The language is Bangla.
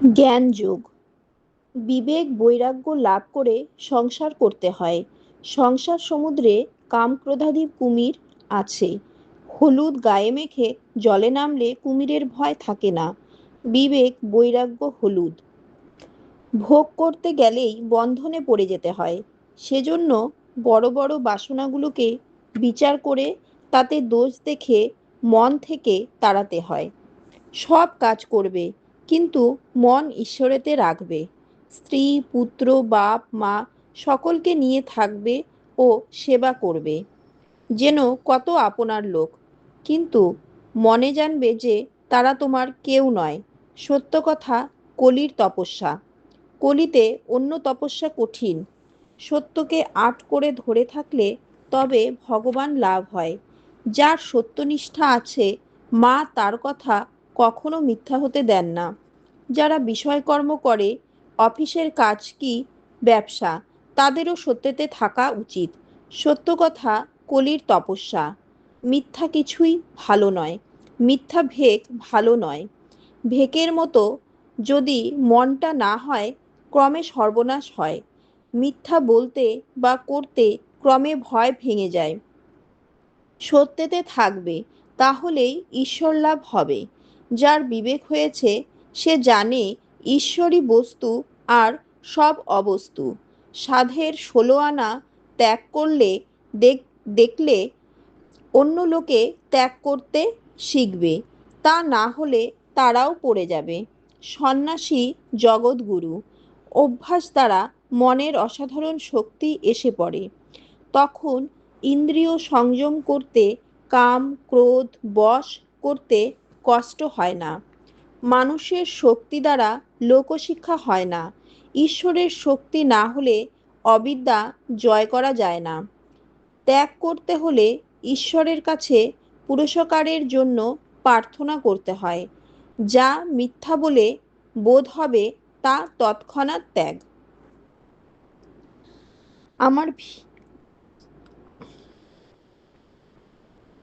জ্ঞান যোগ। বিবেক বৈরাগ্য লাভ করে সংসার করতে হয়। সংসার সমুদ্রে কাম ক্রোধাদি কুমির আছে। হলুদ গায়ে মেখে জলে নামলে কুমিরের ভয় থাকে না। বিবেক বৈরাগ্য হলুদ। ভোগ করতে গেলেই বন্ধনে পড়ে যেতে হয়। সেজন্য বড় বড় বাসনাগুলোকে বিচার করে তাতে দোষ দেখে মন থেকে তাড়াতে হয়। সব কাজ করবে, কিন্তু মন ঈশ্বরেতে রাখবে। স্ত্রী, পুত্র, বাপ, মা সকলকে নিয়ে থাকবে ও সেবা করবে যেন কত আপনার লোক। কিন্তু মনে জানবে যে তারা তোমার কেউ নয়। সত্য কথা, কলির তপস্যা। কলিতে অন্য তপস্যা কঠিন। সত্যকে আট করে ধরে থাকলে তবে ভগবান লাভ হয়। যার সত্যনিষ্ঠা আছে, মা তার কথা কখনো মিথ্যা হতে দেন না। যারা বিষয়কর্ম করে, অফিসের কাজ কি ব্যবসা, তাদেরও সত্যতে থাকা উচিত। সত্য কথা কলির তপস্যা। মিথ্যা কিছুই ভালো নয়। মিথ্যা ভেক ভালো নয়। ভেকের মতো যদি মনটা না হয়, ক্রমে সর্বনাশ হয়। মিথ্যা বলতে বা করতে ক্রমে ভয় ভেঙে যায়। সত্যেতে থাকবে, তাহলেই ঈশ্বর লাভ হবে। যার বিবেক হয়েছে, সে জানে ঈশ্বরই বস্তু আর সব অবস্তু। সাধের 16 আনা ত্যাগ করলে দেখলে অন্য লোকে ত্যাগ করতে শিখবে। তা না হলে তারাও পড়ে যাবে। সন্ন্যাসী জগৎগুরু। অভ্যাস দ্বারা মনের অসাধারণ শক্তি এসে পড়ে। তখন ইন্দ্রিয় সংযম করতে, কাম ক্রোধ বশ করতে কষ্ট হয় না। মানুষের শক্তি দ্বারা লোকশিক্ষা হয় না। ঈশ্বরের শক্তি না হলে অবিদ্যা জয় করা যায় না। ত্যাগ করতে হলে ঈশ্বরের কাছে পুরস্কারের জন্য প্রার্থনা করতে হয়। যা মিথ্যা বলে বোধ হবে তা তৎক্ষণাৎ ত্যাগ। আমার